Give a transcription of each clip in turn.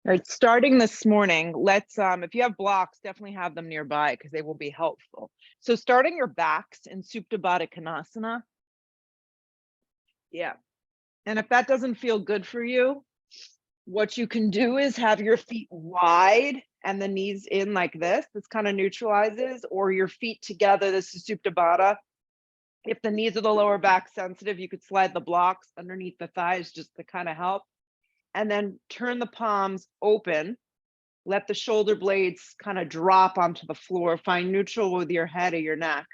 All right, starting this morning, let's if you have blocks, definitely have them nearby because they will be helpful. So starting your backs in Supta Baddha Konasana. Yeah. And if that doesn't feel good for you, what you can do is have your feet wide and the knees in like this. This kind of neutralizes, or your feet together. This is Supta Baddha. If the knees of the lower back sensitive, you could slide the blocks underneath the thighs just to kind of help. And then turn the palms open. Let the shoulder blades kind of drop onto the floor. Find neutral with your head or your neck.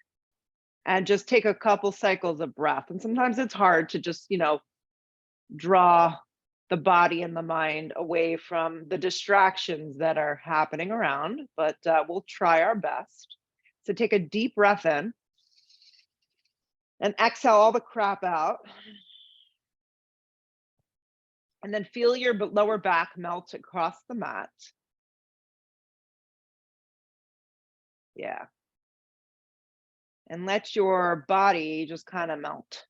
And just take a couple cycles of breath. And sometimes it's hard to just, draw the body and the mind away from the distractions that are happening around, but we'll try our best. So take a deep breath in and exhale all the crap out. And then feel your lower back melt across the mat. Yeah. And let your body just kind of melt.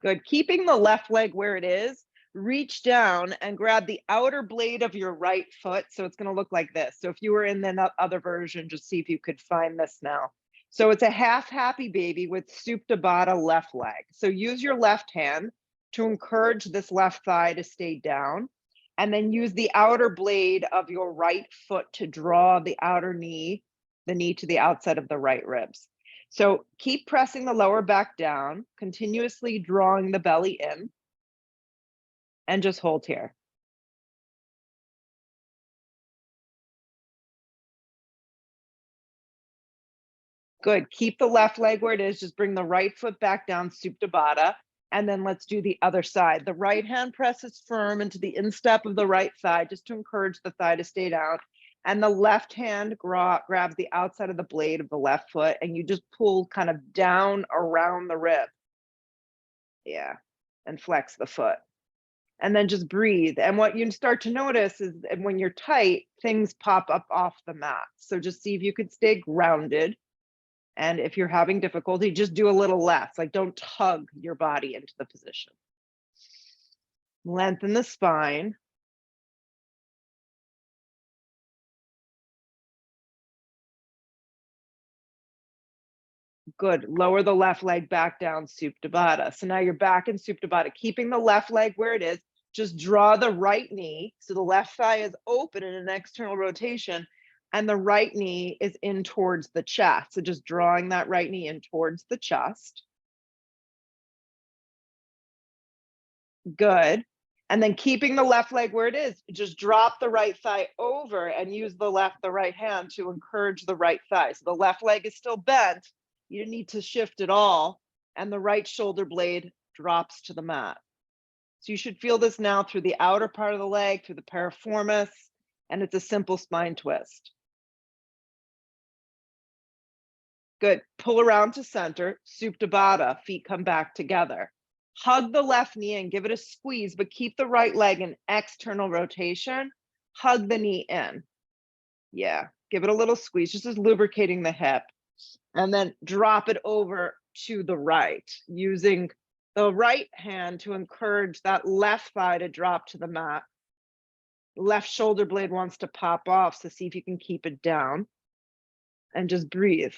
Good. Keeping the left leg where it is, reach down and grab the outer blade of your right foot. So it's going to look like this. So if you were in the other version, just see if you could find this now. So it's a half happy baby with Supta Baddha left leg. So use your left hand to encourage this left thigh to stay down. And then use the outer blade of your right foot to draw the outer knee, the knee to the outside of the right ribs. So keep pressing the lower back down, continuously drawing the belly in, and just hold here. Good. Keep the left leg where it is. Just bring the right foot back down, Supta Baddha. And then let's do the other side. The right hand presses firm into the instep of the right thigh, just to encourage the thigh to stay down. And the left hand grabs the outside of the blade of the left foot, and you just pull kind of down around the rib. Yeah. And flex the foot. And then just breathe. And what you start to notice is when you're tight, things pop up off the mat. So just see if you could stay grounded. And if you're having difficulty, just do a little less. Like, don't tug your body into the position. Lengthen the spine. Good. Lower the left leg back down, Supta Baddha. So now you're back in Supta Baddha, keeping the left leg where it is. Just draw the right knee. So the left thigh is open in an external rotation, and the right knee is in towards the chest. So just drawing that right knee in towards the chest. Good. And then keeping the left leg where it is, just drop the right thigh over and use the right hand to encourage the right thigh. So the left leg is still bent. You don't need to shift at all. And the right shoulder blade drops to the mat. So you should feel this now through the outer part of the leg, through the piriformis, and it's a simple spine twist. Good. Pull around to center, Supta Baddha, feet come back together. Hug the left knee and give it a squeeze, but keep the right leg in external rotation. Hug the knee in. Yeah, give it a little squeeze, just as lubricating the hip. And then drop it over to the right, using the right hand to encourage that left thigh to drop to the mat. Left shoulder blade wants to pop off, so see if you can keep it down. And just breathe.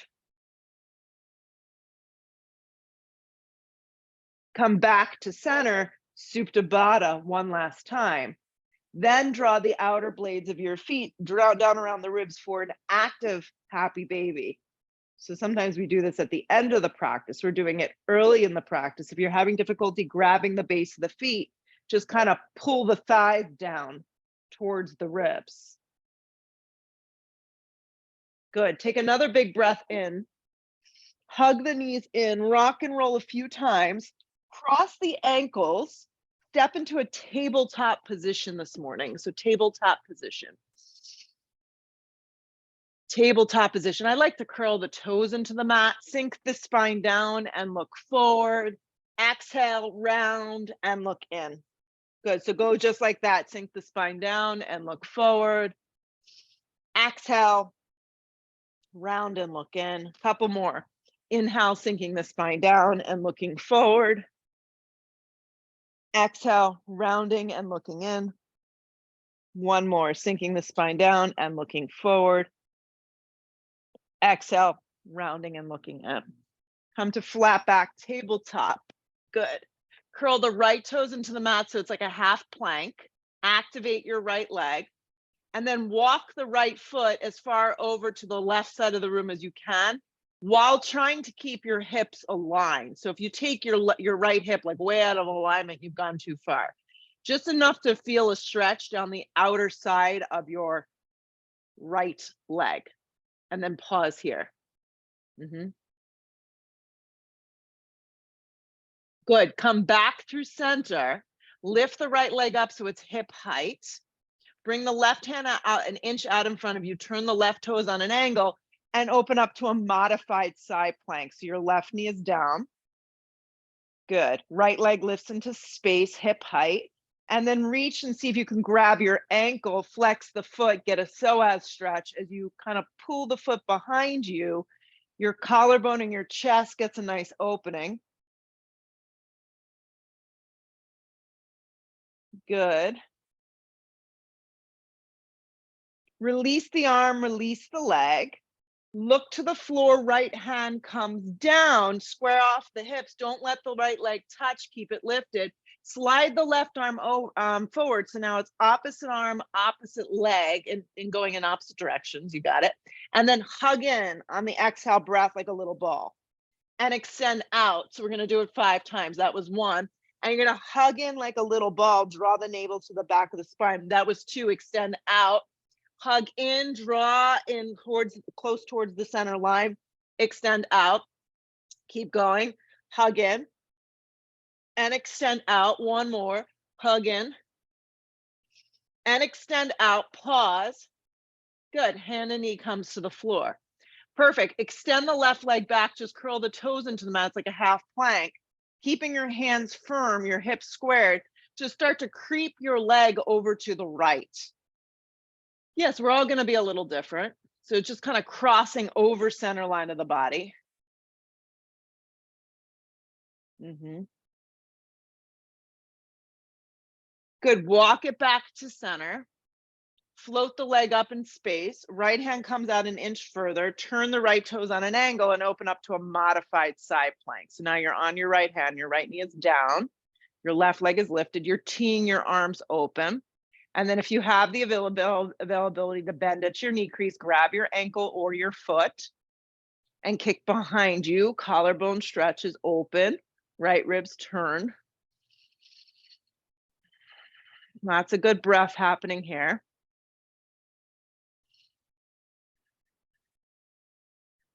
Come back to center, Supta Baddha one last time. Then draw the outer blades of your feet down around the ribs for an active happy baby. So sometimes we do this at the end of the practice. We're doing it early in the practice. If you're having difficulty grabbing the base of the feet, just kind of pull the thighs down towards the ribs. Good. Take another big breath in. Hug the knees in, rock and roll a few times. Cross the ankles, step into a tabletop position this morning. So tabletop position. Tabletop position. I like to curl the toes into the mat, sink the spine down and look forward. Exhale, round and look in. Good. So go just like that. Sink the spine down and look forward. Exhale, round and look in. Couple more. Inhale, sinking the spine down and looking forward. Exhale, rounding and looking in. One more, sinking the spine down and looking forward. Exhale, rounding and looking in. Come to flat back tabletop. Good. Curl the right toes into the mat so it's like a half plank. Activate your right leg. And then walk the right foot as far over to the left side of the room as you can, while trying to keep your hips aligned. So if you take your right hip like way out of alignment, you've gone too far. Just enough to feel a stretch down the outer side of your right leg. And then pause here. Good. Come back through center. Lift the right leg up so it's hip height. Bring the left hand out an inch out in front of you. Turn the left toes on an angle and open up to a modified side plank. So your left knee is down. Good. Right leg lifts into space, hip height. And then reach and see if you can grab your ankle, flex the foot, get a psoas stretch as you kind of pull the foot behind you. Your collarbone and your chest gets a nice opening. Good. Release the arm, release the leg. Look to the floor, right hand comes down, square off the hips. Don't let the right leg touch, keep it lifted. Slide the left arm forward. So now it's opposite arm, opposite leg, and going in opposite directions. You got it. And then hug in on the exhale breath like a little ball. And extend out. So we're going to do it 5 times. That was 1. And you're going to hug in like a little ball, draw the navel to the back of the spine. That was 2. Extend out. Hug in, draw in close towards the center line, extend out, keep going, hug in, and extend out. 1 more, hug in, and extend out, pause. Good, hand and knee comes to the floor. Perfect, extend the left leg back, just curl the toes into the mat, it's like a half plank. Keeping your hands firm, your hips squared, just start to creep your leg over to the right. Yes, we're all going to be a little different. So just kind of crossing over center line of the body. Good. Walk it back to center. Float the leg up in space. Right hand comes out an inch further. Turn the right toes on an angle and open up to a modified side plank. So now you're on your right hand. Your right knee is down. Your left leg is lifted. You're teeing your arms open. And then if you have the availability to bend at your knee crease, grab your ankle or your foot and kick behind you. Collarbone stretches open, right ribs turn. Lots of good breath happening here.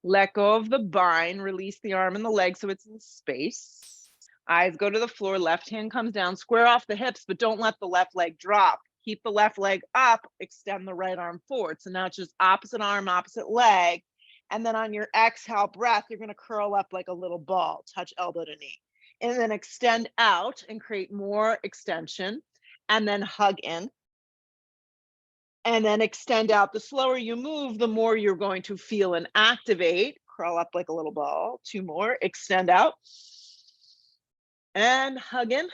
Let go of the bind, release the arm and the leg so it's in space. Eyes go to the floor, left hand comes down, square off the hips, but don't let the left leg drop. Keep the left leg up, extend the right arm forward. So now it's just opposite arm, opposite leg. And then on your exhale breath, you're going to curl up like a little ball, touch elbow to knee. And then extend out and create more extension. And then hug in. And then extend out. The slower you move, the more you're going to feel and activate. Curl up like a little ball. 2 more. Extend out. And hug in.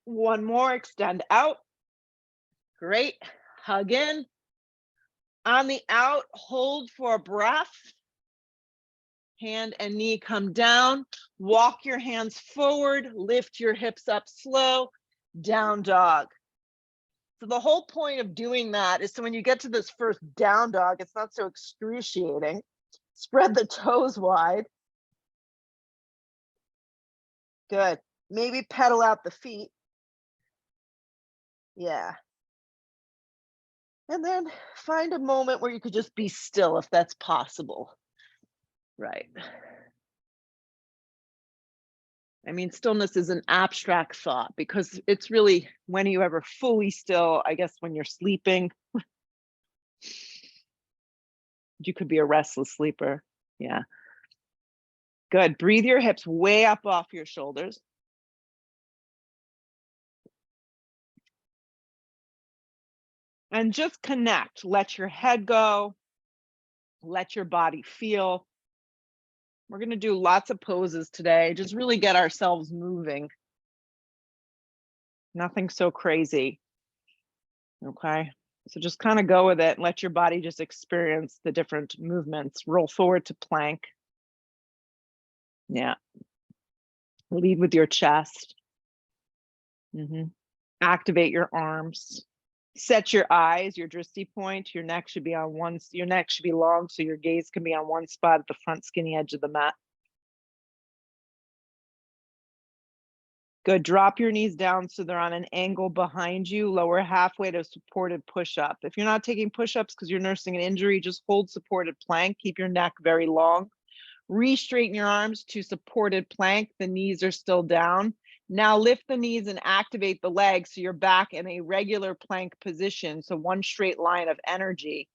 1 more. Extend out. Great. Hug in. On the out, hold for a breath. Hand and knee come down. Walk your hands forward. Lift your hips up slow. Down dog. So the whole point of doing that is so when you get to this first down dog, it's not so excruciating. Spread the toes wide. Good. Maybe pedal out the feet. Yeah. And then find a moment where you could just be still if that's possible. Right. I mean, stillness is an abstract thought because it's really, when are you ever fully still? I guess when you're sleeping. You could be a restless sleeper. Yeah. Good. Breathe your hips way up off your shoulders. And just connect. Let your head go. Let your body feel. We're going to do lots of poses today. Just really get ourselves moving. Nothing so crazy. Okay. So just kind of go with it and let your body just experience the different movements. Roll forward to plank. Yeah. Lead with your chest. Activate your arms. Set your eyes, your drishti point. Your neck should be on one, your neck should be long so your gaze can be on one spot at the front skinny edge of the mat. Good. Drop your knees down so they're on an angle behind you. Lower halfway to supported push-up. If you're not taking push-ups because you're nursing an injury, just hold supported plank. Keep your neck very long. Re-straighten your arms to supported plank. The knees are still down. Now lift the knees and activate the legs so you're back in a regular plank position. So one straight line of energy.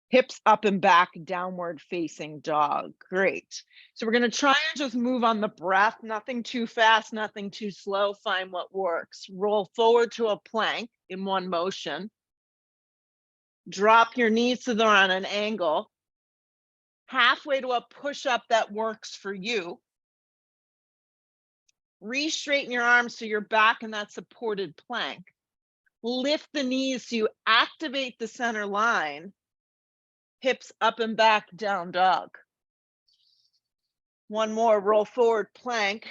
Hips up and back, downward facing dog. Great. So we're going to try and just move on the breath. Nothing too fast, nothing too slow. Find what works. Roll forward to a plank in one motion. Drop your knees so they're on an angle. Halfway to a push-up that works for you. Re-straighten your arms so you're back in that supported plank. Lift the knees so you activate the center line. Hips up and back, down dog. One more, roll forward plank.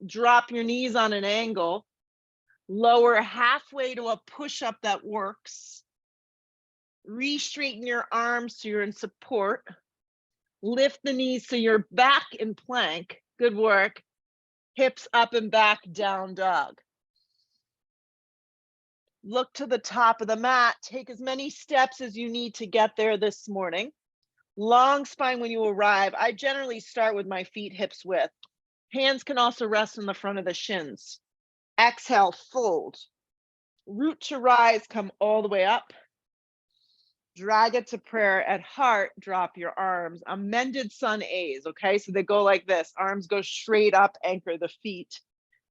Drop your knees on an angle. Lower halfway to a push-up that works. Re-straighten your arms so you're in support. Lift the knees so you're back in plank. Good work. Hips up and back, down dog. Look to the top of the mat. Take as many steps as you need to get there this morning. Long spine when you arrive. I generally start with my feet hips width. Hands can also rest in the front of the shins. Exhale, fold. Root to rise, come all the way up. Drag it to prayer. At heart, drop your arms. Amended sun A's, okay? So they go like this. Arms go straight up, anchor the feet.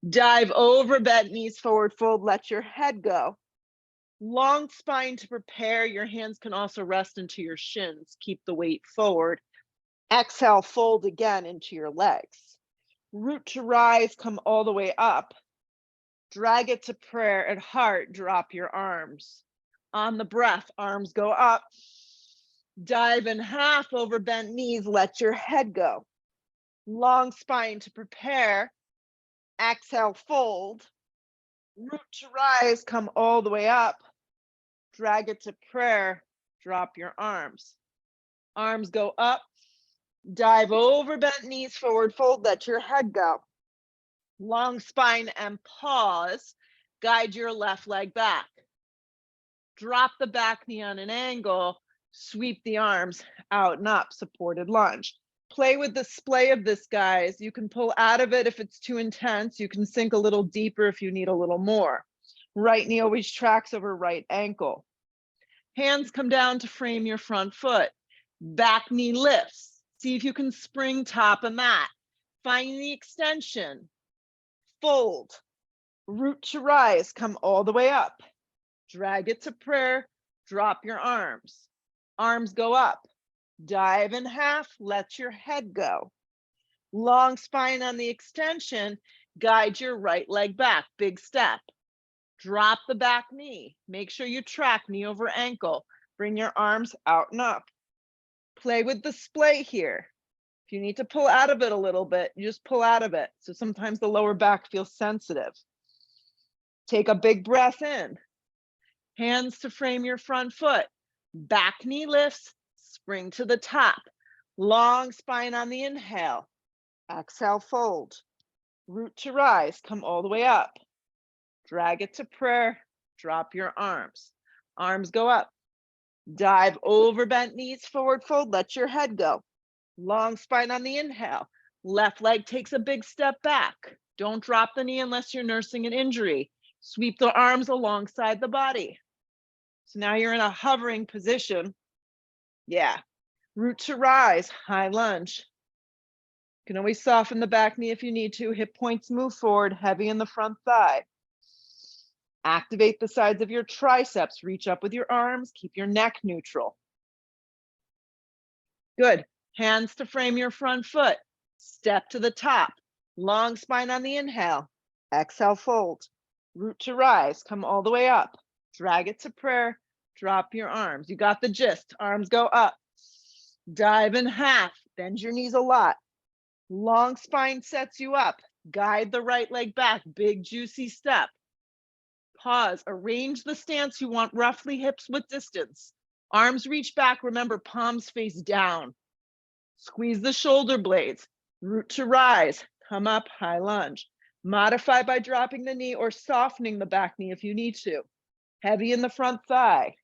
Dive over, bent knees, forward fold, let your head go. Long spine to prepare. Your hands can also rest into your shins. Keep the weight forward. Exhale, fold again into your legs. Root to rise, come all the way up. Drag it to prayer. At heart, drop your arms. On the breath, arms go up. Dive in half over bent knees, let your head go. Long spine to prepare. Exhale, fold. Root to rise, come all the way up. Drag it to prayer, drop your arms. Arms go up. Dive over bent knees, forward fold, let your head go. Long spine and pause. Guide your left leg back. Drop the back knee on an angle. Sweep the arms out and up, supported lunge. Play with the splay of this, guys. You can pull out of it if it's too intense. You can sink a little deeper if you need a little more. Right knee always tracks over right ankle. Hands come down to frame your front foot. Back knee lifts. See if you can spring top of mat. Find the extension. Fold. Root to rise. Come all the way up. Drag it to prayer. Drop your arms. Arms go up. Dive in half. Let your head go. Long spine on the extension. Guide your right leg back. Big step. Drop the back knee. Make sure you track knee over ankle. Bring your arms out and up. Play with the splay here. If you need to pull out of it a little bit, you just pull out of it. So sometimes the lower back feels sensitive. Take a big breath in. Hands to frame your front foot. Back knee lifts, spring to the top. Long spine on the inhale. Exhale, fold. Root to rise, come all the way up. Drag it to prayer, drop your arms. Arms go up. Dive over bent knees, forward fold, let your head go. Long spine on the inhale. Left leg takes a big step back. Don't drop the knee unless you're nursing an injury. Sweep the arms alongside the body. So now you're in a hovering position. Yeah. Root to rise, high lunge. You can always soften the back knee if you need to. Hip points move forward, heavy in the front thigh. Activate the sides of your triceps. Reach up with your arms. Keep your neck neutral. Good. Hands to frame your front foot. Step to the top. Long spine on the inhale. Exhale, fold. Root to rise. Come all the way up. Drag it to prayer. Drop your arms. You got the gist. Arms go up. Dive in half. Bend your knees a lot. Long spine sets you up. Guide the right leg back. Big, juicy step. Pause. Arrange the stance you want, roughly hips width distance. Arms reach back. Remember, palms face down. Squeeze the shoulder blades. Root to rise. Come up, high lunge. Modify by dropping the knee or softening the back knee if you need to. Heavy in the front thigh.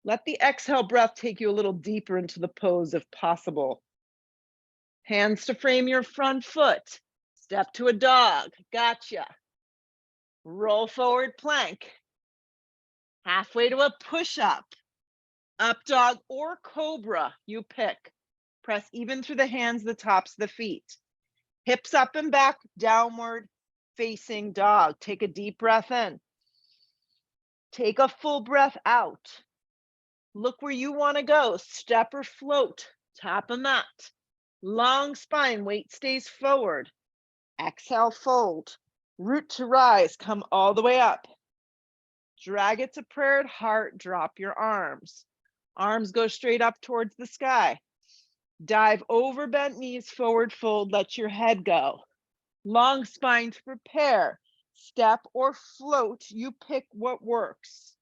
Let the exhale breath take you a little deeper into the pose if possible. Hands to frame your front foot. Step to a dog. Gotcha. Roll forward plank. Halfway to a push-up. Up dog or cobra, you pick. Press even through the hands, the tops of the feet. Hips up and back, downward facing dog. Take a deep breath in. Take a full breath out. Look where you want to go. Step or float, top of mat. Long spine, weight stays forward. Exhale, fold. Root to rise, come all the way up. Drag it to prayer at heart, drop your arms. Arms go straight up towards the sky. Dive over bent knees, forward fold, let your head go. Long spine to prepare. Step or float, you pick what works.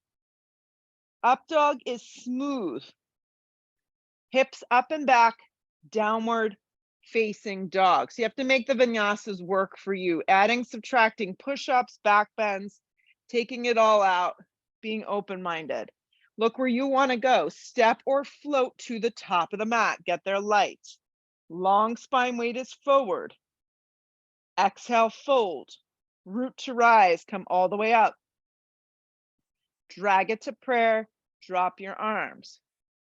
Up dog is smooth. Hips up and back, downward facing dog. So you have to make the vinyasas work for you. Adding, subtracting, push-ups, back bends, taking it all out, being open-minded. Look where you want to go. Step or float to the top of the mat. Get there light. Long spine weight is forward. Exhale, fold. Root to rise. Come all the way up. Drag it to prayer. Drop your arms.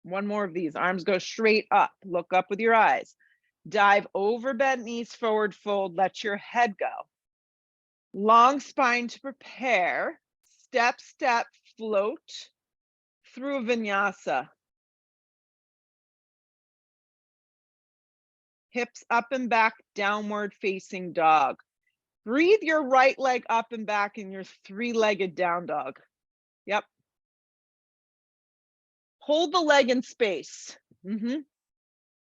One more of these. Arms go straight up. Look up with your eyes. Dive over bent knees, forward fold. Let your head go. Long spine to prepare. Step, step, float through a vinyasa. Hips up and back, downward facing dog. Breathe your right leg up and back in your three-legged down dog. Yep. Hold the leg in space.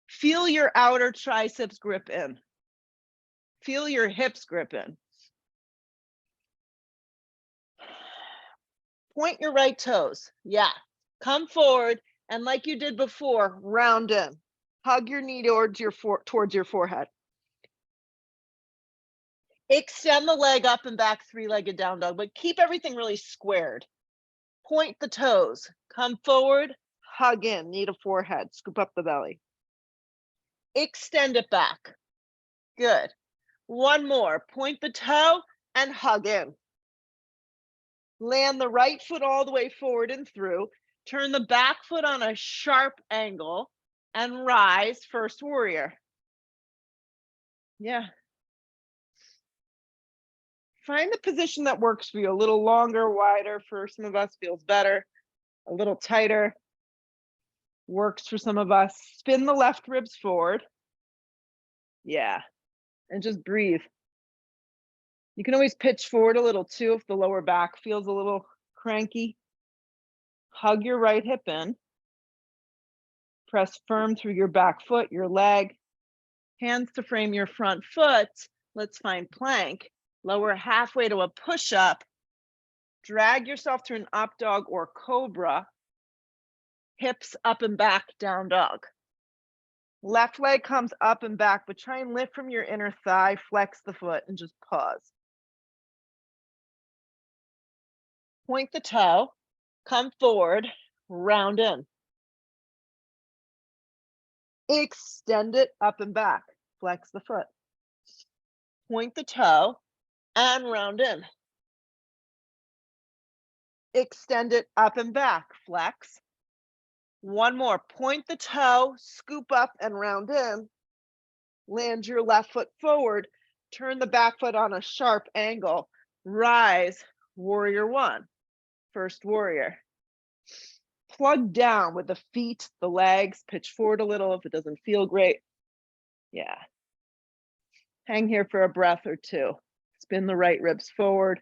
Feel your outer triceps grip in. Feel your hips grip in. Point your right toes. Yeah. Come forward, and like you did before, round in. Hug your knee towards your forehead. Extend the leg up and back, three-legged down dog, but keep everything really squared. Point the toes. Come forward, hug in, knee to forehead, scoop up the belly. Extend it back. Good. One more. Point the toe and hug in. Land the right foot all the way forward and through. Turn the back foot on a sharp angle and rise, first warrior. Yeah. Find the position that works for you. A little longer, wider for some of us feels better. A little tighter works for some of us. Spin the left ribs forward. Yeah. And just breathe. You can always pitch forward a little too if the lower back feels a little cranky. Hug your right hip in. Press firm through your back foot, your leg. Hands to frame your front foot. Let's find plank. Lower halfway to a push-up. Drag yourself to an up dog or cobra. Hips up and back, down dog. Left leg comes up and back, but try and lift from your inner thigh, flex the foot, and just pause. Point the toe, come forward, round in. Extend it up and back, flex the foot. Point the toe and round in. Extend it up and back, flex. One more, point the toe, scoop up and round in. Land your left foot forward, turn the back foot on a sharp angle, rise, warrior one, first warrior. Plug down with the feet, the legs, pitch forward a little if it doesn't feel great. Yeah. Hang here for a breath or two. Spin the right ribs forward.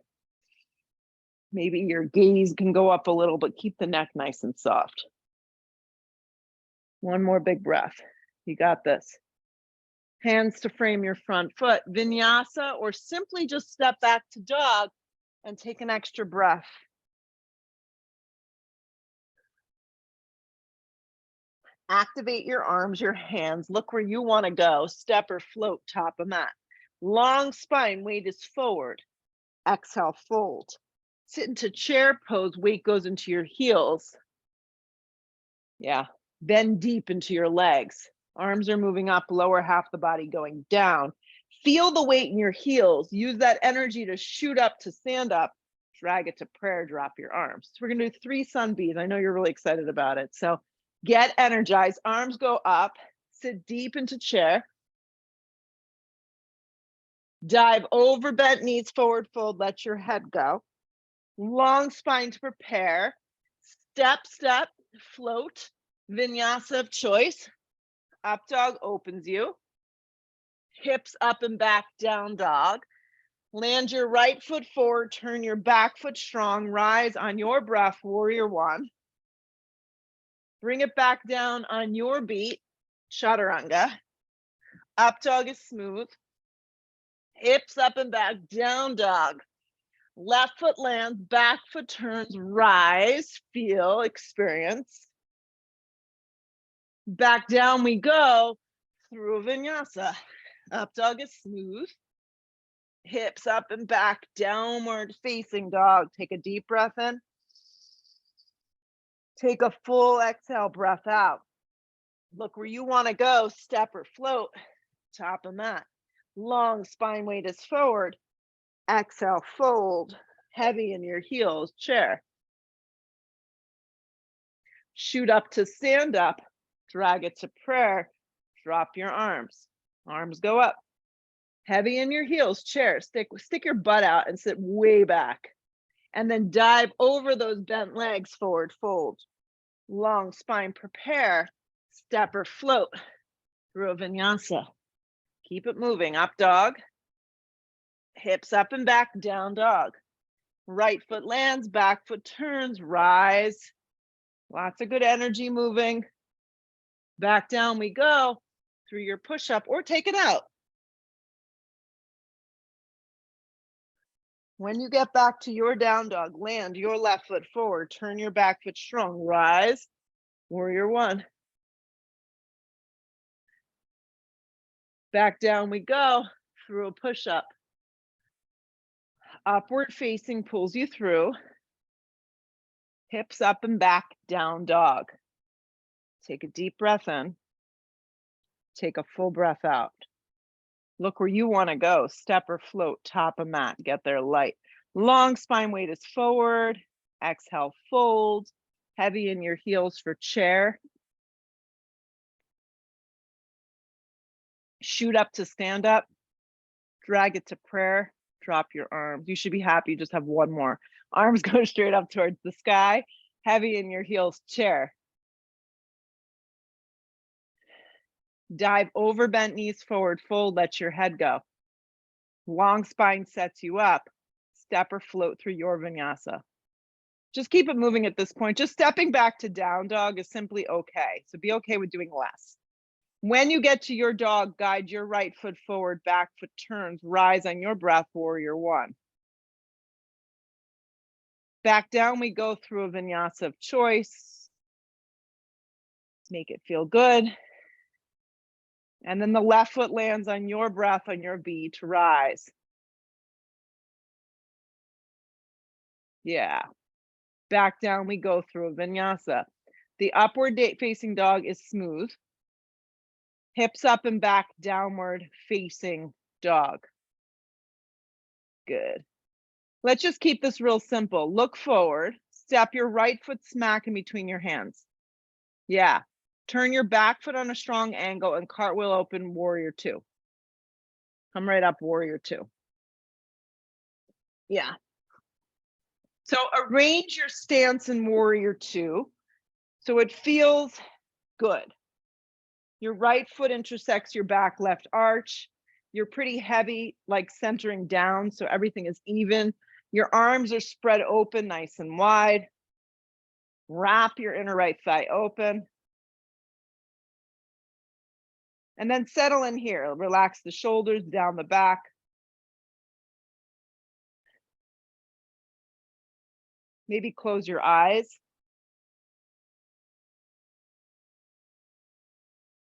Maybe your gaze can go up a little, but keep the neck nice and soft. One more big breath. You got this. Hands to frame your front foot, vinyasa, or simply just step back to dog and take an extra breath. Activate your arms, your hands. Look where you want to go. Step or float, top of mat. Long spine, weight is forward. Exhale, fold. Sit into chair pose, weight goes into your heels. Yeah, bend deep into your legs. Arms are moving up, lower half the body going down. Feel the weight in your heels. Use that energy to shoot up to stand up. Drag it to prayer, drop your arms. So we're gonna do 3 sun Bs. I know you're really excited about it. So get energized, arms go up, sit deep into chair. Dive over bent knees, forward fold, let your head go. Long spine to prepare. Step, step, float, vinyasa of choice. Up dog opens you. Hips up and back, down dog. Land your right foot forward, turn your back foot strong, rise on your breath, warrior 1. Bring it back down on your beat, chaturanga. Up dog is smooth. Hips up and back, down dog. Left foot lands, back foot turns, rise, feel, experience. Back down we go through a vinyasa. Up dog is smooth. Hips up and back, downward facing dog. Take a deep breath in. Take a full exhale breath out. Look where you want to go, step or float, top of mat. Long spine, weight is forward. Exhale, fold. Heavy in your heels, chair. Shoot up to stand up. Drag it to prayer. Drop your arms. Arms go up. Heavy in your heels, chair. Stick your butt out and sit way back. And then dive over those bent legs, forward fold. Long spine, prepare. Step or float through a vinyasa. Keep it moving. Up dog. Hips up and back, down dog. Right foot lands, back foot turns, rise. Lots of good energy moving. Back down we go through your push-up or take it out. When you get back to your down dog, land your left foot forward, turn your back foot strong, rise, warrior 1. Back down we go through a push-up. Upward facing pulls you through. Hips up and back, down dog. Take a deep breath in. Take a full breath out. Look where you want to go. Step or float, top of mat. Get there light. Long spine, weight is forward. Exhale, fold. Heavy in your heels for chair. Shoot up to stand up. Drag it to prayer. Drop your arms. You should be happy you just have one more. Arms go straight up towards the sky. Heavy in your heels, chair. Dive over bent knees, forward fold, let your head go. Long spine sets you up. Step or float through your vinyasa. Just keep it moving at this point. Just stepping back to down dog is simply okay. So be okay with doing less. When you get to your dog, guide your right foot forward, back foot turns, rise on your breath, warrior 1. Back down we go through a vinyasa of choice. Make it feel good. And then the left foot lands on your breath on your B to rise. Yeah. Back down we go through a vinyasa. The upward facing dog is smooth. Hips up and back, downward facing dog. Good. Let's just keep this real simple. Look forward. Step your right foot smack in between your hands. Yeah. Turn your back foot on a strong angle and cartwheel open, warrior 2. Come right up, warrior 2. Yeah. So arrange your stance in Warrior Two so it feels good. Your right foot intersects your back left arch. You're pretty heavy, like centering down, so everything is even. Your arms are spread open, nice and wide. Wrap your inner right thigh open. And then settle in here. Relax the shoulders down the back. Maybe close your eyes.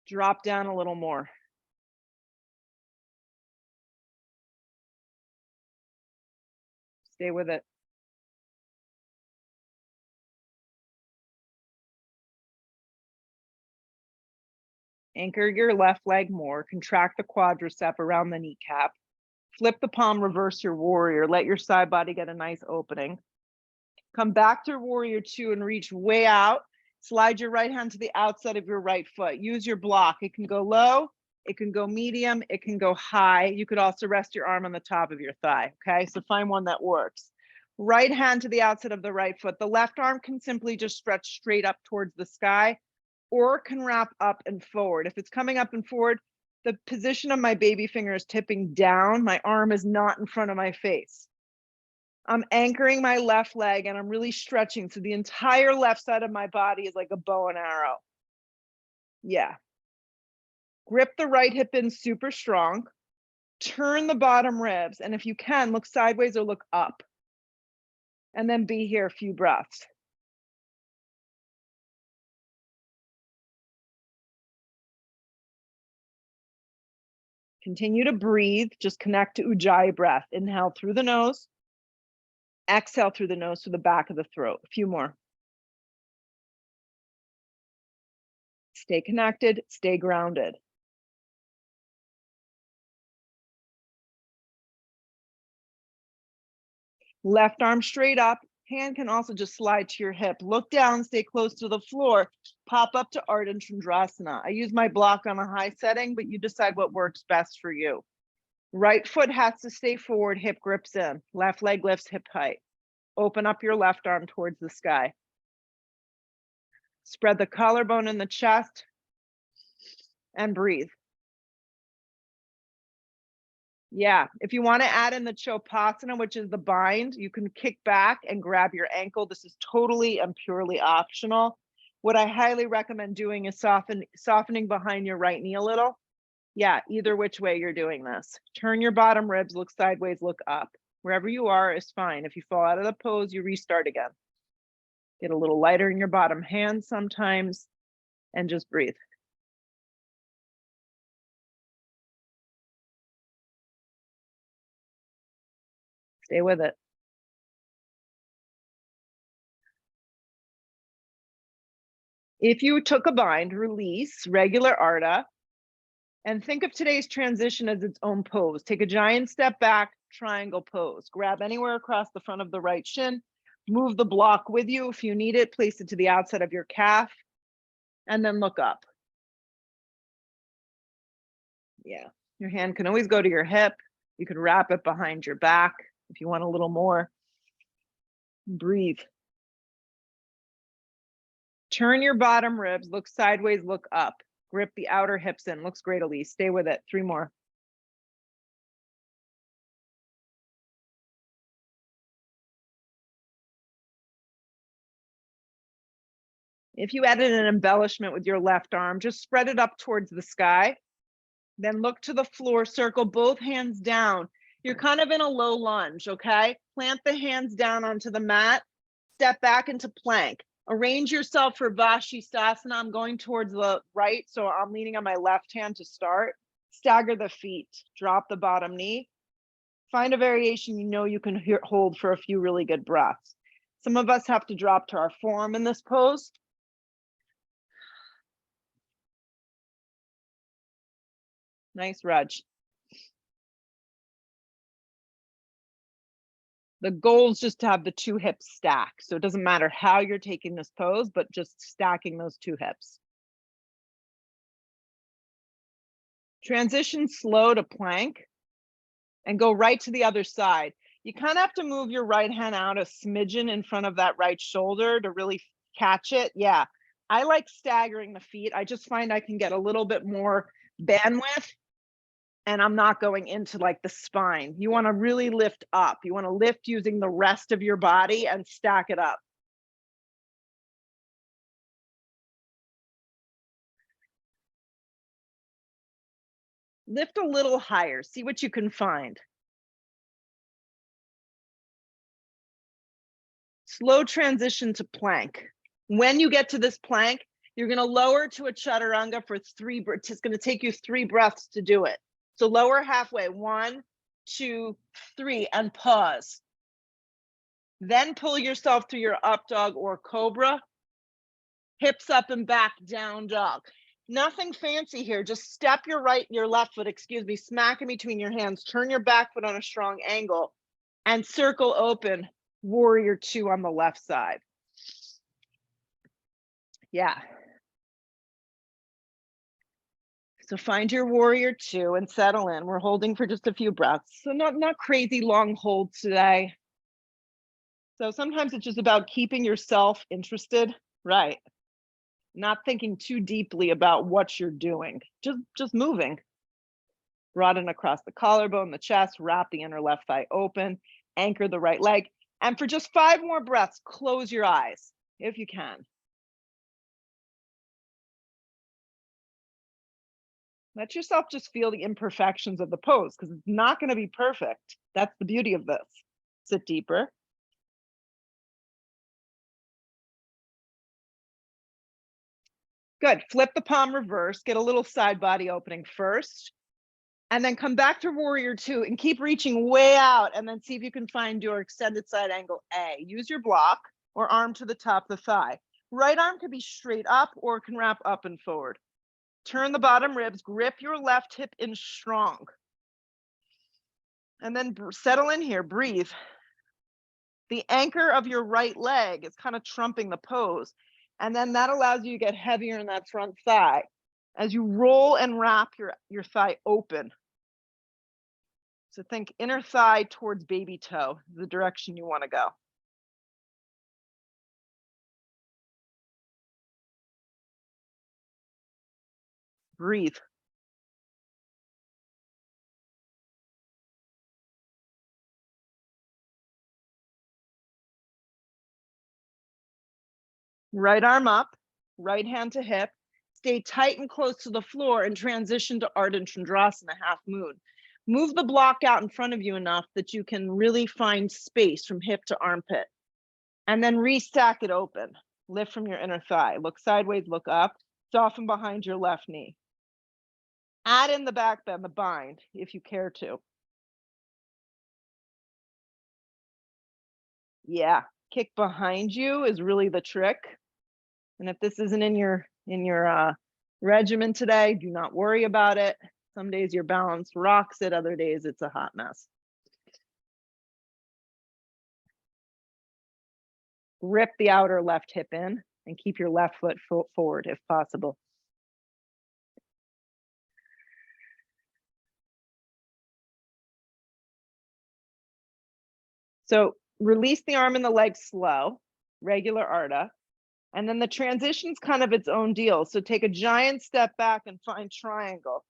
Drop down a little more. Stay with it. Anchor your left leg more. Contract the quadricep around the kneecap. Flip the palm, reverse your warrior. Let your side body get a nice opening. Come back to Warrior Two and reach way out. Slide your right hand to the outside of your right foot. Use your block. It can go low, it can go medium, it can go high. You could also rest your arm on the top of your thigh, okay? So find one that works. Right hand to the outside of the right foot. The left arm can simply just stretch straight up towards the sky or can wrap up and forward. If it's coming up and forward, the position of my baby finger is tipping down. My arm is not in front of my face. I'm anchoring my left leg and I'm really stretching. So the entire left side of my body is like a bow and arrow. Yeah. Grip the right hip in super strong. Turn the bottom ribs. And if you can, look sideways or look up. And then be here a few breaths. Continue to breathe. Just connect to Ujjayi breath. Inhale through the nose. Exhale through the nose to the back of the throat. A few more. Stay connected, stay grounded. Left arm straight up. Hand can also just slide to your hip. Look down, stay close to the floor. Pop up to Ardha Chandrasana. I use my block on a high setting, but you decide what works best for you. Right foot has to stay forward, hip grips in. Left leg lifts hip height. Open up your left arm towards the sky. Spread the collarbone in the chest and breathe. Yeah, if you want to add in the Chopasana, which is the bind, you can kick back and grab your ankle. This is totally and purely optional. What I highly recommend doing is softening behind your right knee a little. Yeah, either which way you're doing this. Turn your bottom ribs, look sideways, look up. Wherever you are is fine. If you fall out of the pose, you restart again. Get a little lighter in your bottom hand sometimes and just breathe. Stay with it. If you took a bind, release regular Ardha, and think of today's transition as its own pose. Take a giant step back, triangle pose. Grab anywhere across the front of the right shin. Move the block with you if you need it. Place it to the outside of your calf, and then look up. Yeah, your hand can always go to your hip. You could wrap it behind your back if you want a little more. Breathe. Turn your bottom ribs, look sideways, look up. Grip the outer hips in. Looks great, Elise. Stay with it. 3 more. If you added an embellishment with your left arm, just spread it up towards the sky. Then look to the floor, circle both hands down. You're kind of in a low lunge, okay? Plant the hands down onto the mat. Step back into plank. Arrange yourself for Vashisthasana. I'm going towards the right, so I'm leaning on my left hand to start. Stagger the feet. Drop the bottom knee. Find a variation you know you can hold for a few really good breaths. Some of us have to drop to our forearm in this pose. Nice, Raj. The goal is just to have the 2 hips stack. So it doesn't matter how you're taking this pose, but just stacking those 2 hips. Transition slow to plank and go right to the other side. You kind of have to move your right hand out a smidgen in front of that right shoulder to really catch it. Yeah. I like staggering the feet. I just find I can get a little bit more bandwidth and I'm not going into like the spine. You want to really lift up. You want to lift using the rest of your body and stack it up. Lift a little higher. See what you can find. Slow transition to plank. When you get to this plank, you're going to lower to a chaturanga for 3. It's going to take you 3 breaths to do it. So lower halfway, 1, 2, 3, and pause. Then pull yourself through your up dog or cobra. Hips up and back, down dog. Nothing fancy here. Just step your left foot, smack in between your hands. Turn your back foot on a strong angle and circle open warrior 2 on the left side. Yeah. So find your warrior 2 and settle in. We're holding for just a few breaths. So not crazy long holds today. So sometimes it's just about keeping yourself interested, right? Not thinking too deeply about what you're doing, just moving. Broaden across the collarbone, the chest, wrap the inner left thigh open, anchor the right leg. And for just 5 more breaths, close your eyes if you can. Let yourself just feel the imperfections of the pose because it's not going to be perfect. That's the beauty of this. Sit deeper. Good. Flip the palm reverse, get a little side body opening first, and then come back to warrior 2 and keep reaching way out and then see if you can find your extended side angle A. Use your block or arm to the top of the thigh. Right arm can be straight up or can wrap up and forward. Turn the bottom ribs, grip your left hip in strong. And then settle in here, breathe. The anchor of your right leg is kind of trumping the pose. And then that allows you to get heavier in that front thigh as you roll and wrap your thigh open. So think inner thigh towards baby toe, the direction you want to go. Breathe. Right arm up, right hand to hip. Stay tight and close to the floor and transition to Ardha Chandrasana, half moon. Move the block out in front of you enough that you can really find space from hip to armpit. And then restack it open. Lift from your inner thigh. Look sideways, look up. Soften behind your left knee. Add in the back bend, the bind, if you care to. Yeah, kick behind you is really the trick. And if this isn't in your regimen today, do not worry about it. Some days your balance rocks it, other days it's a hot mess. Grip the outer left hip in and keep your left foot forward if possible. So release the arm and the leg slow, regular Ardha. And then the transition's kind of its own deal. So take a giant step back and find triangle.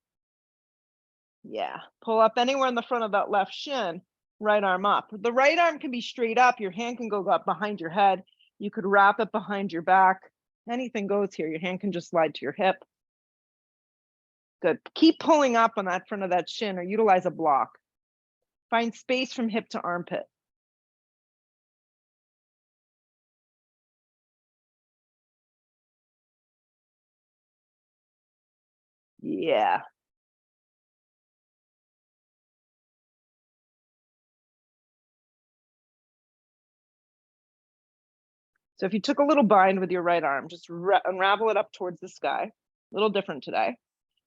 Yeah, pull up anywhere in the front of that left shin, right arm up. The right arm can be straight up. Your hand can go up behind your head. You could wrap it behind your back. Anything goes here. Your hand can just slide to your hip. Good. Keep pulling up on that front of that shin or utilize a block. Find space from hip to armpit. Yeah. So if you took a little bind with your right arm, just unravel it up towards the sky. A little different today.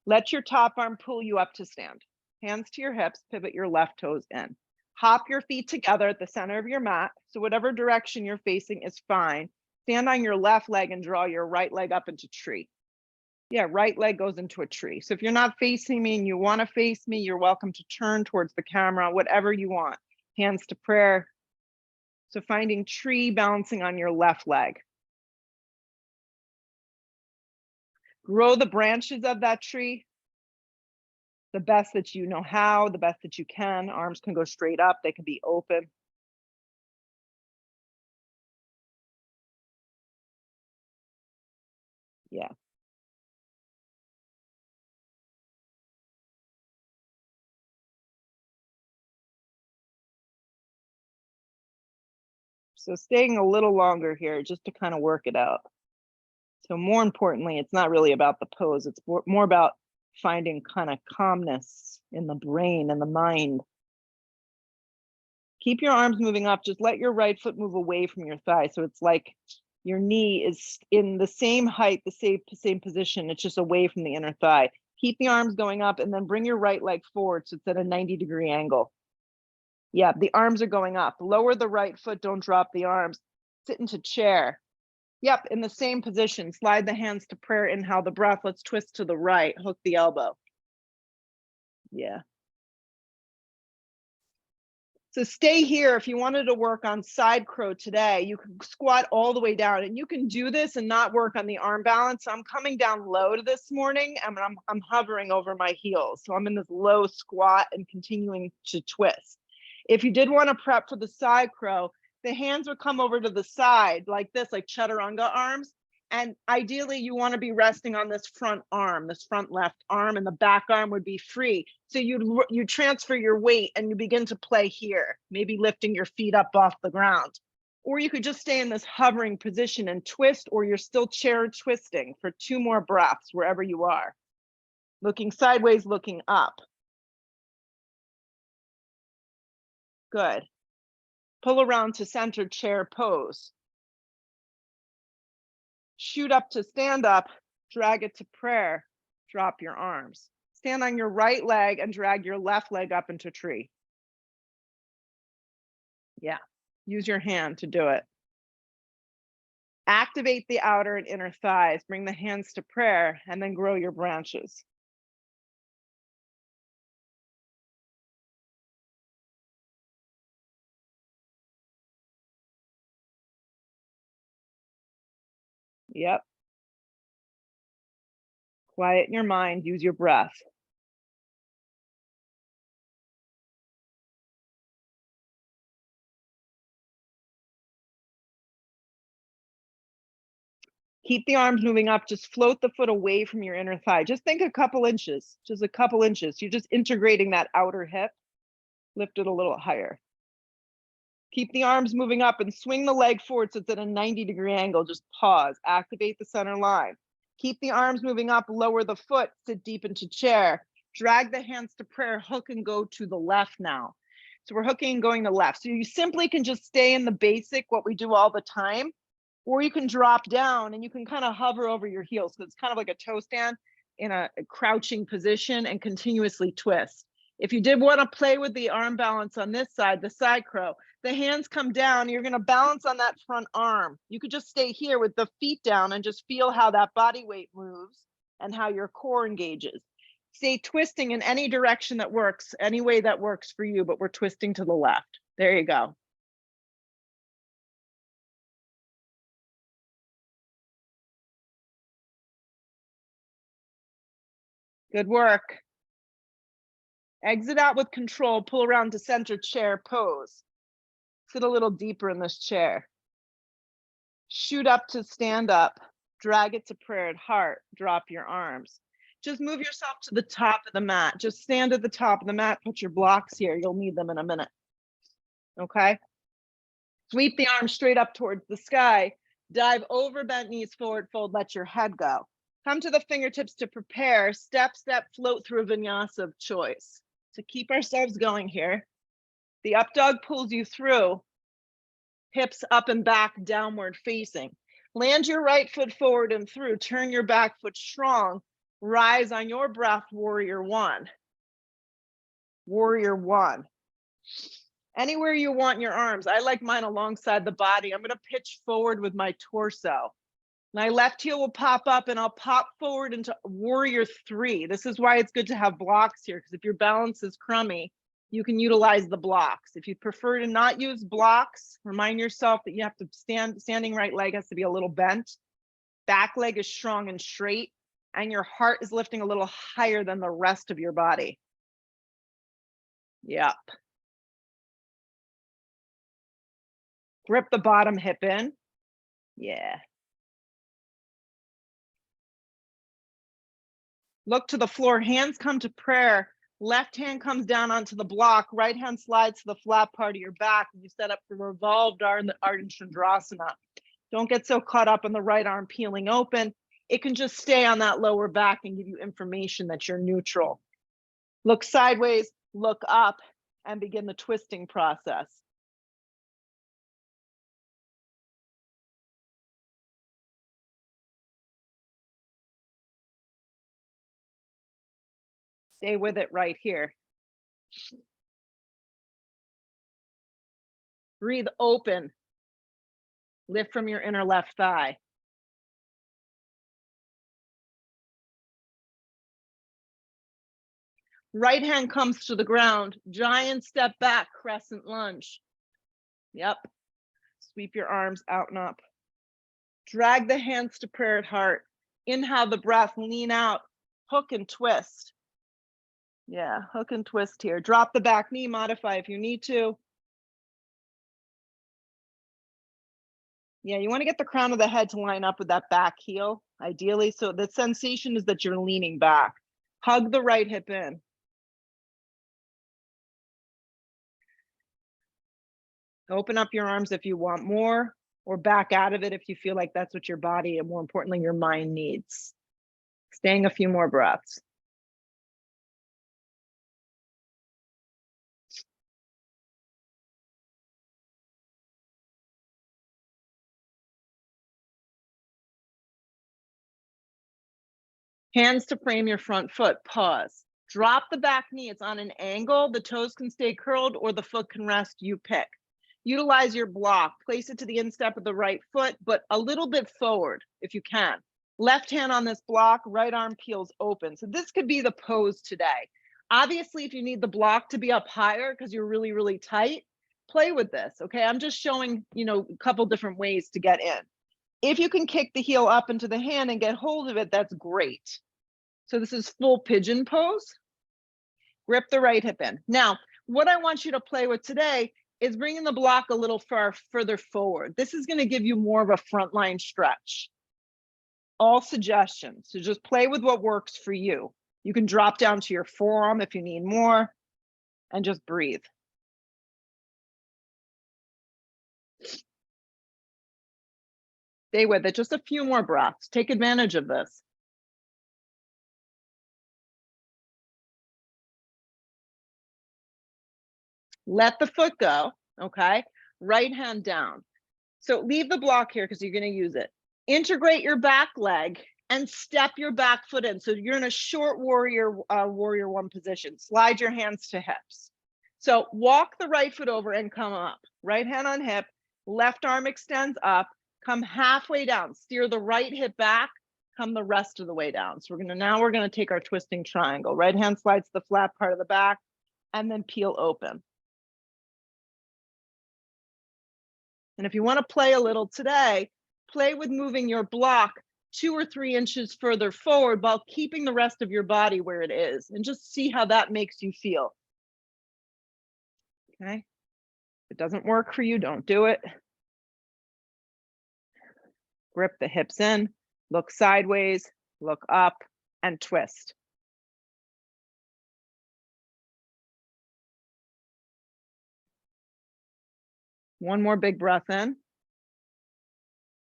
Let your top arm pull you up to stand. Hands to your hips, pivot your left toes in. Hop your feet together at the center of your mat. So whatever direction you're facing is fine. Stand on your left leg and draw your right leg up into tree. Yeah, right leg goes into a tree. So if you're not facing me and you want to face me, you're welcome to turn towards the camera, whatever you want. Hands to prayer. So finding tree, balancing on your left leg. Grow the branches of that tree the best that you know how, the best that you can. Arms can go straight up, they can be open. Yeah. So staying a little longer here just to kind of work it out. So more importantly, it's not really about the pose, it's more about finding kind of calmness in the brain and the mind. Keep your arms moving up, just let your right foot move away from your thigh. So it's like your knee is in the same height, the same position, it's just away from the inner thigh. Keep the arms going up and then bring your right leg forward so it's at a 90-degree angle. Yeah, the arms are going up. Lower the right foot, don't drop the arms. Sit into chair. Yep, in the same position. Slide the hands to prayer, inhale the breath. Let's twist to the right, hook the elbow. Yeah. So stay here. If you wanted to work on side crow today, you can squat all the way down, and you can do this and not work on the arm balance. So I'm coming down low this morning and I'm hovering over my heels. So I'm in this low squat and continuing to twist. If you did want to prep for the side crow, the hands would come over to the side like this, like chaturanga arms. And ideally you want to be resting on this front arm, this front left arm, and the back arm would be free. So you transfer your weight and you begin to play here, maybe lifting your feet up off the ground. Or you could just stay in this hovering position and twist, or you're still chair twisting for 2 more breaths wherever you are. Looking sideways, looking up. Good. Pull around to center chair pose. Shoot up to stand up, drag it to prayer, drop your arms. Stand on your right leg and drag your left leg up into tree. Yeah, use your hand to do it. Activate the outer and inner thighs, bring the hands to prayer, and then grow your branches. Yep. Quiet your mind, use your breath. Keep the arms moving up, just float the foot away from your inner thigh. Just think a couple inches, just a couple inches. You're just integrating that outer hip. Lift it a little higher. Keep the arms moving up and swing the leg forward so it's at a 90-degree angle. Just pause, activate the center line. Keep the arms moving up, lower the foot, sit deep into chair. Drag the hands to prayer, hook and go to the left now. So we're hooking and going to left. So you simply can just stay in the basic, what we do all the time, or you can drop down and you can kind of hover over your heels. So it's kind of like a toe stand in a crouching position and continuously twist. If you did want to play with the arm balance on this side, the side crow, the hands come down, you're going to balance on that front arm. You could just stay here with the feet down and just feel how that body weight moves and how your core engages. Stay twisting in any direction that works, any way that works for you, but we're twisting to the left. There you go. Good work. Exit out with control, pull around to center chair pose. Sit a little deeper in this chair. Shoot up to stand up, drag it to prayer at heart, drop your arms. Just move yourself to the top of the mat. Just stand at the top of the mat, put your blocks here. You'll need them in a minute. Okay? Sweep the arms straight up towards the sky. Dive over, bent knees forward, fold, let your head go. Come to the fingertips to prepare. Step, step, float through a vinyasa of choice. To keep ourselves going here. The up dog pulls you through. Hips up and back, downward facing. Land your right foot forward and through. Turn your back foot strong. Rise on your breath, warrior one. Warrior one. Anywhere you want your arms. I like mine alongside the body. I'm going to pitch forward with my torso. My left heel will pop up and I'll pop forward into warrior three. This is why it's good to have blocks here, because if your balance is crummy, You can utilize the blocks. If you prefer to not use blocks, remind yourself that you have to standing right leg has to be a little bent. Back leg is strong and straight, and your heart is lifting a little higher than the rest of your body. Yep. Grip the bottom hip in. Yeah. Look to the floor, hands come to prayer. Left hand comes down onto the block, right hand slides to the flat part of your back, and you set up for revolved Ardha Chandrasana. Don't get so caught up on the right arm peeling open. It can just stay on that lower back and give you information that you're neutral. Look sideways, look up, and begin the twisting process. Stay with it right here. Breathe open. Lift from your inner left thigh. Right hand comes to the ground. Giant step back, crescent lunge. Yep. Sweep your arms out and up. Drag the hands to prayer at heart. Inhale the breath, lean out, hook and twist. Yeah, hook and twist here. Drop the back knee, modify if you need to. Yeah, you want to get the crown of the head to line up with that back heel, ideally. So the sensation is that you're leaning back. Hug the right hip in. Open up your arms if you want more, or back out of it if you feel like that's what your body and more importantly, your mind needs. Staying a few more breaths. Hands to frame your front foot, pause. Drop the back knee, it's on an angle. The toes can stay curled or the foot can rest, you pick. Utilize your block, place it to the instep of the right foot, but a little bit forward if you can. Left hand on this block, right arm peels open. So this could be the pose today. Obviously, if you need the block to be up higher because you're really, really tight, play with this, okay? I'm just showing, a couple different ways to get in. If you can kick the heel up into the hand and get hold of it, that's great. So this is full pigeon pose. Grip the right hip in. Now, what I want you to play with today is bringing the block a little further forward. This is going to give you more of a frontline stretch. All suggestions. So just play with what works for you. You can drop down to your forearm if you need more and just breathe. Stay with it. Just a few more breaths. Take advantage of this. Let the foot go, okay? Right hand down. So leave the block here because you're going to use it. Integrate your back leg and step your back foot in. So you're in a short warrior one position. Slide your hands to hips. So walk the right foot over and come up. Right hand on hip, left arm extends up, come halfway down. Steer the right hip back, come the rest of the way down. So we're going to take our twisting triangle. Right hand slides to the flat part of the back and then peel open. And if you want to play a little today, play with moving your block 2 or 3 inches further forward while keeping the rest of your body where it is, and just see how that makes you feel. Okay. If it doesn't work for you, don't do it. Grip the hips in, look sideways, look up, and twist. One more big breath in.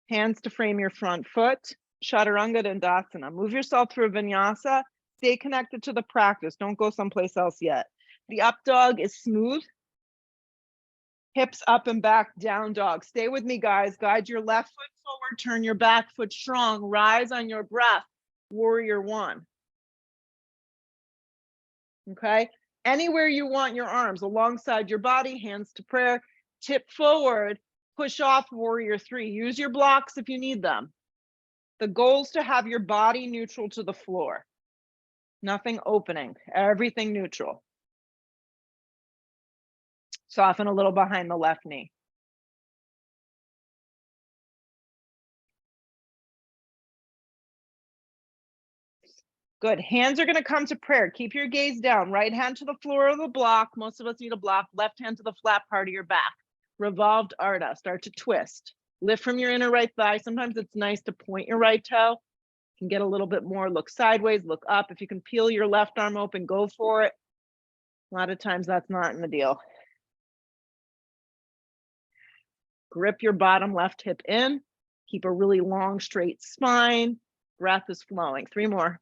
Hands to frame your front foot. Chaturanga Dandasana. Move yourself through a vinyasa. Stay connected to the practice. Don't go someplace else yet. The up dog is smooth. Hips up and back, down dog. Stay with me, guys. Guide your left foot forward. Turn your back foot strong. Rise on your breath. Warrior one. Okay? Anywhere you want your arms, alongside your body, hands to prayer. Tip forward. Push off warrior three. Use your blocks if you need them. The goal is to have your body neutral to the floor. Nothing opening, everything neutral. Soften a little behind the left knee. Good. Hands are going to come to prayer. Keep your gaze down. Right hand to the floor of the block. Most of us need a block. Left hand to the flat part of your back. Revolved Ardha. Start to twist. Lift from your inner right thigh. Sometimes it's nice to point your right toe. You can get a little bit more. Look sideways, look up. If you can peel your left arm open, go for it. A lot of times that's not in the deal. Grip your bottom left hip in. Keep a really long, straight spine. Breath is flowing. 3 more.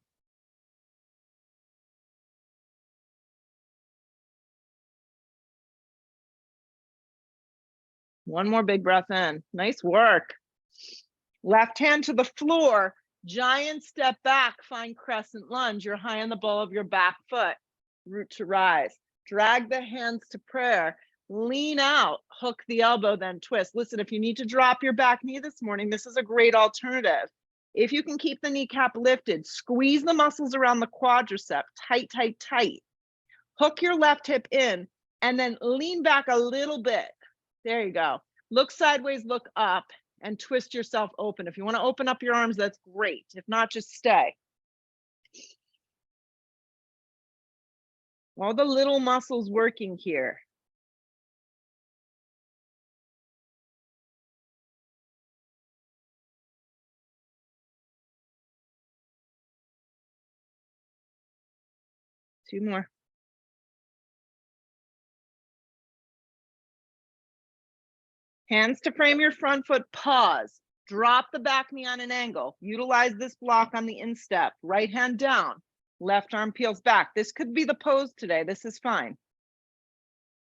One more big breath in. Nice work. Left hand to the floor. Giant step back. Find crescent lunge. You're high on the ball of your back foot. Root to rise. Drag the hands to prayer. Lean out. Hook the elbow, then twist. Listen, if you need to drop your back knee this morning, this is a great alternative. If you can keep the kneecap lifted, squeeze the muscles around the quadricep. Tight, tight, tight. Hook your left hip in and then lean back a little bit. There you go. Look sideways, look up, and twist yourself open. If you want to open up your arms, that's great. If not, just stay. All the little muscles working here. Two more. Hands to frame your front foot, pause. Drop the back knee on an angle. Utilize this block on the instep. Right hand down, left arm peels back. This could be the pose today. This is fine.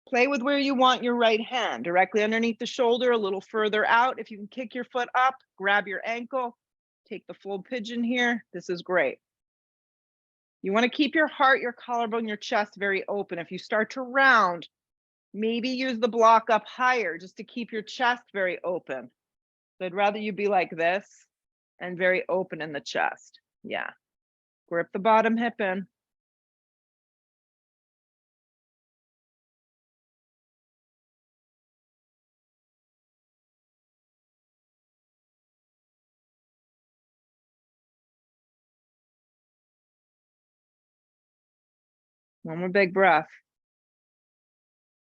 Play with where you want your right hand, directly underneath the shoulder, a little further out. If you can kick your foot up, grab your ankle, take the full pigeon here. This is great. You want to keep your heart, your collarbone, your chest very open. If you start to round, maybe use the block up higher just to keep your chest very open. So I'd rather you be like this and very open in the chest. Yeah. Grip the bottom hip in. One more big breath.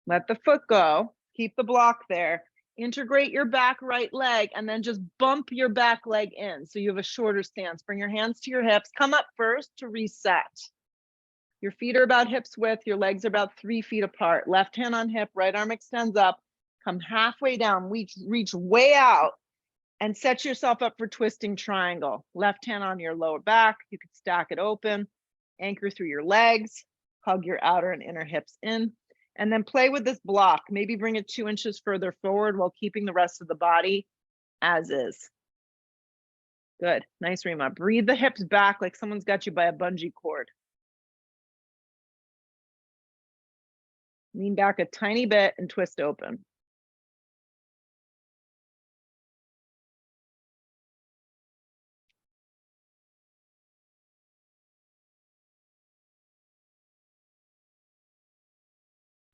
Let the foot go. Keep the block there. Integrate your back right leg and then just bump your back leg in so you have a shorter stance. Bring your hands to your hips. Come up first to reset. Your feet are about hips width. Your legs are about 3 feet apart. Left hand on hip, right arm extends up. Come halfway down, reach way out and set yourself up for twisting triangle. Left hand on your lower back. You can stack it open. Anchor through your legs. Hug your outer and inner hips in. And then play with this block. Maybe bring it 2 inches further forward while keeping the rest of the body as is. Good. Nice, Rima. Breathe the hips back like someone's got you by a bungee cord. Lean back a tiny bit and twist open.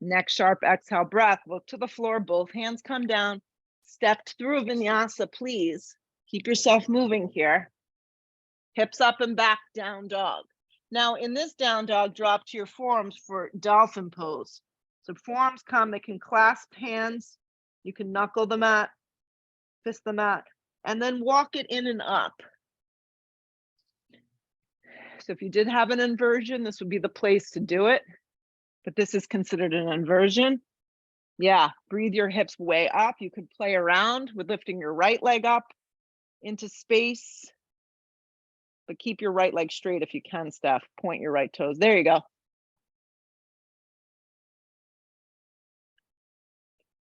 Next sharp exhale breath. Look to the floor. Both hands come down. Step through vinyasa, please. Keep yourself moving here. Hips up and back, down dog. Now in this down dog, drop to your forearms for dolphin pose. So forearms come, they can clasp hands. You can knuckle the mat, fist the mat, and then walk it in and up. So if you did have an inversion, this would be the place to do it. But this is considered an inversion. Yeah, breathe your hips way up. You could play around with lifting your right leg up into space, but keep your right leg straight if you can, Steph. Point your right toes. There you go.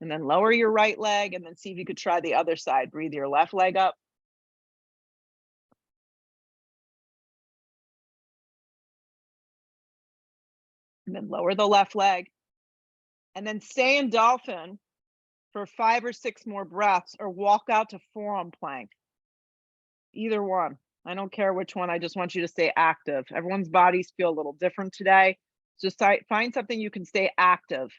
And then lower your right leg and then see if you could try the other side. Breathe your left leg up. And then lower the left leg. And then stay in dolphin for 5 or 6 more breaths or walk out to forearm plank. Either one. I don't care which one. I just want you to stay active. Everyone's bodies feel a little different today. Just find something you can stay active.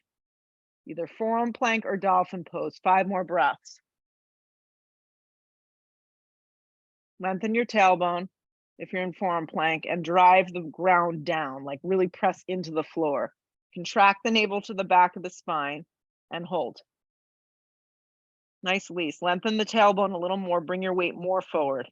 Either forearm plank or dolphin pose. 5 more breaths. Lengthen your tailbone if you're in forearm plank and drive the ground down, like really press into the floor. Contract the navel to the back of the spine and hold. Nice release. Lengthen the tailbone a little more, bring your weight more forward.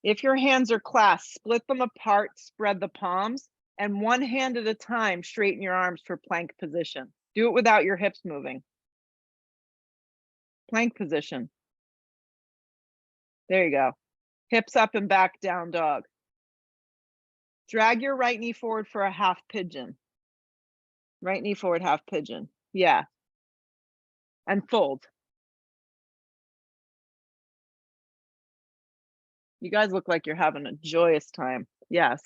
If your hands are clasped, split them apart, spread the palms, and one hand at a time, straighten your arms for plank position. Do it without your hips moving. Plank position. There you go. Hips up and back, down dog. Drag your right knee forward for a half pigeon. Right knee forward, half pigeon. Yeah. And fold. You guys look like you're having a joyous time. Yes.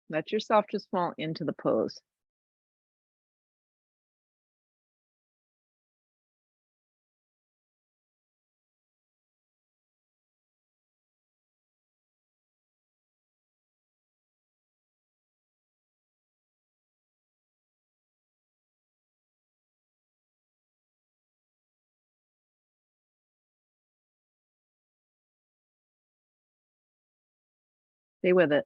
Let yourself just fall into the pose. Stay with it.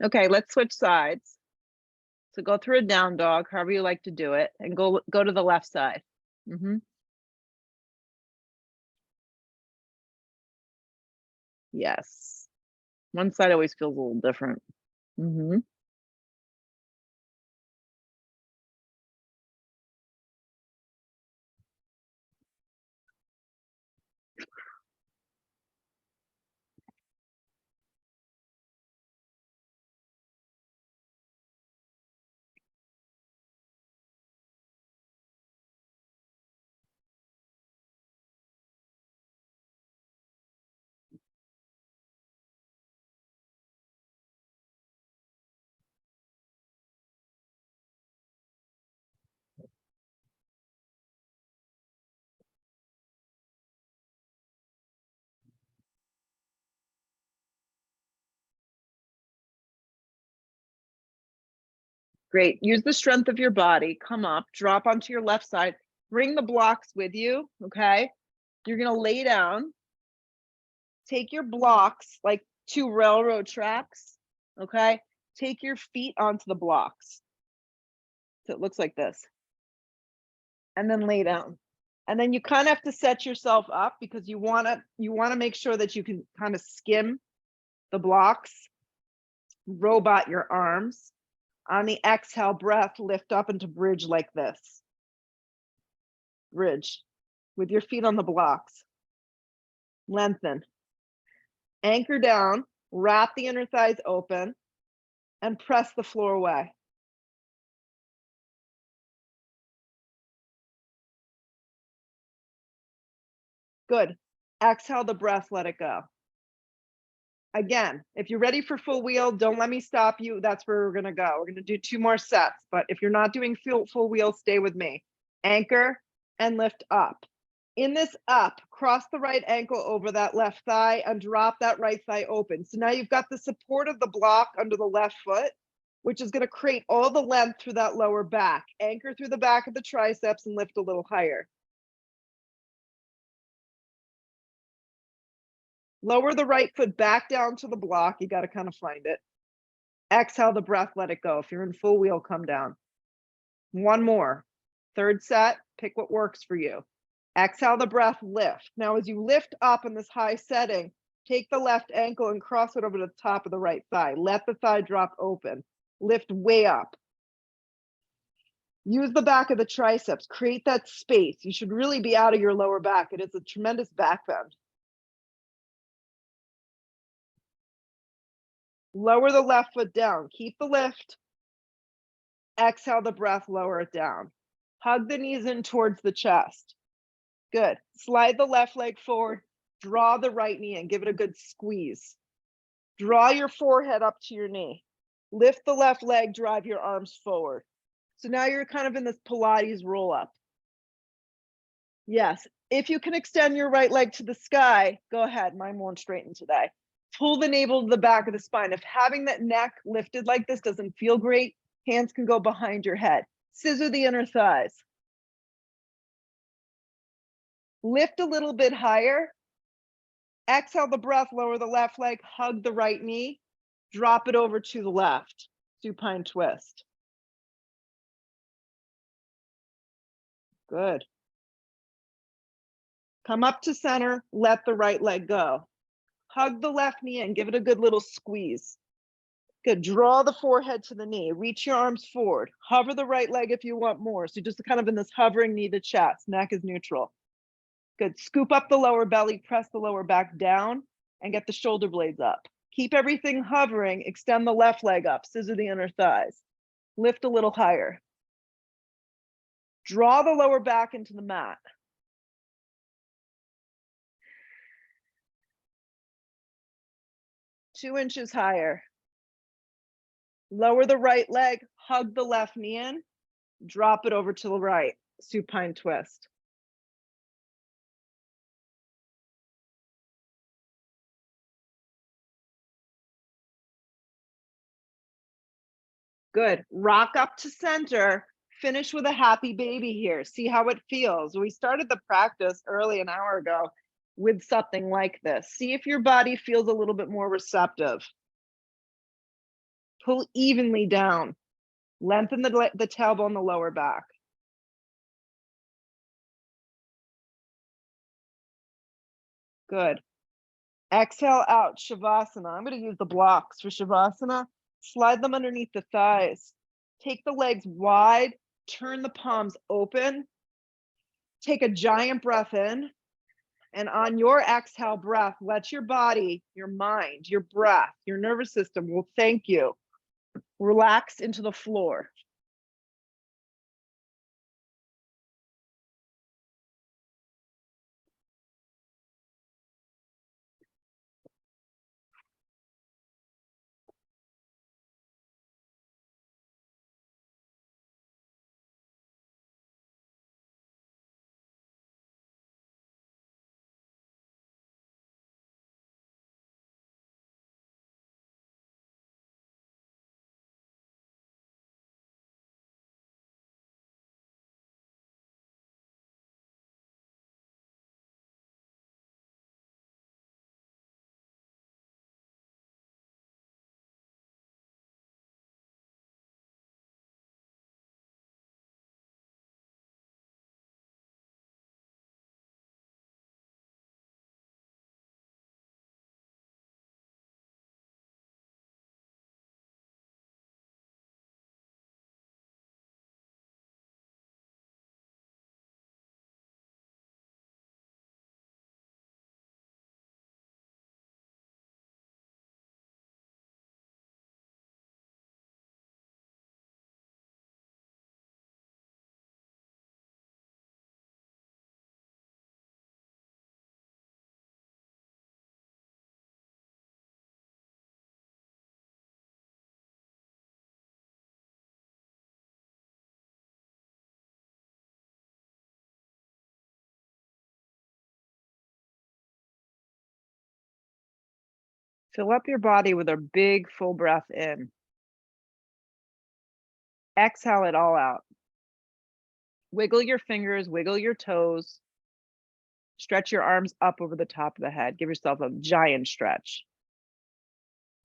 Okay, let's switch sides. So go through a down dog, however you like to do it, and go to the left side. Yes. One side always feels a little different. Great. Use the strength of your body. Come up, drop onto your left side. Bring the blocks with you, okay? You're gonna lay down. Take your blocks like 2 railroad tracks, okay? Take your feet onto the blocks. So it looks like this. And then lay down. And then you kind of have to set yourself up because you wanna make sure that you can kind of skim the blocks, robot your arms. On the exhale breath, lift up into bridge like this. Bridge with your feet on the blocks. Lengthen. Anchor down, wrap the inner thighs open, and press the floor away. Good. Exhale the breath, let it go. Again, if you're ready for full wheel, don't let me stop you. That's where we're gonna go. We're gonna do 2 more sets, but if you're not doing full wheel, stay with me. Anchor and lift up. In this up, cross the right ankle over that left thigh and drop that right thigh open. So now you've got the support of the block under the left foot, which is gonna create all the length through that lower back. Anchor through the back of the triceps and lift a little higher. Lower the right foot back down to the block. You got to kind of find it. Exhale the breath, let it go. If you're in full wheel, come down. One more. Third set, pick what works for you. Exhale the breath, lift. Now, as you lift up in this high setting, take the left ankle and cross it over to the top of the right thigh. Let the thigh drop open. Lift way up. Use the back of the triceps. Create that space. You should really be out of your lower back. It is a tremendous back bend. Lower the left foot down. Keep the lift. Exhale the breath, lower it down. Hug the knees in towards the chest. Good. Slide the left leg forward. Draw the right knee in. Give it a good squeeze. Draw your forehead up to your knee. Lift the left leg, drive your arms forward. So now you're kind of in this Pilates roll up. Yes. If you can extend your right leg to the sky, go ahead. Mine won't straighten today. Pull the navel to the back of the spine. If having that neck lifted like this doesn't feel great, hands can go behind your head. Scissor the inner thighs. Lift a little bit higher. Exhale the breath, lower the left leg, hug the right knee, drop it over to the left. Supine twist. Good. Come up to center, let the right leg go. Hug the left knee and give it a good little squeeze. Good. Draw the forehead to the knee. Reach your arms forward. Hover the right leg if you want more. So just kind of in this hovering knee to chest. Neck is neutral. Good. Scoop up the lower belly, press the lower back down, and get the shoulder blades up. Keep everything hovering. Extend the left leg up. Scissor the inner thighs. Lift a little higher. Draw the lower back into the mat. Two inches higher. Lower the right leg, hug the left knee in, drop it over to the right, supine twist. Good. Rock up to center. Finish with a happy baby here. See how it feels. We started the practice early an hour ago with something like this. See if your body feels a little bit more receptive. Pull evenly down. Lengthen the tailbone, the lower back. Good. Exhale out, Shavasana. I'm going to use the blocks for Shavasana. Slide them underneath the thighs. Take the legs wide, turn the palms open. Take a giant breath in. And on your exhale breath, let your body, your mind, your breath, your nervous system will thank you. Relax into the floor. Fill up your body with a big full breath in. Exhale it all out. Wiggle your fingers, wiggle your toes. Stretch your arms up over the top of the head. Give yourself a giant stretch.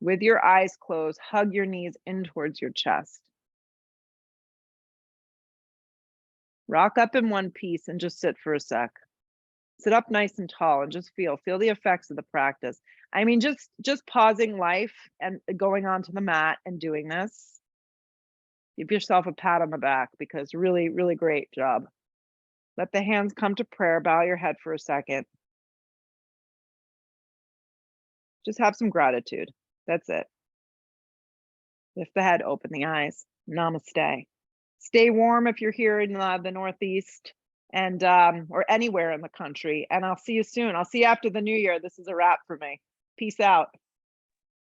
With your eyes closed, hug your knees in towards your chest. Rock up in one piece and just sit for a sec. Sit up nice and tall and just feel the effects of the practice. I mean, just pausing life and going onto the mat and doing this. Give yourself a pat on the back because really, really great job. Let the hands come to prayer. Bow your head for a second. Just have some gratitude. That's it. Lift the head, open the eyes. Namaste. Stay warm if you're here in the Northeast and or anywhere in the country. And I'll see you soon. I'll see you after the new year. This is a wrap for me. Peace out.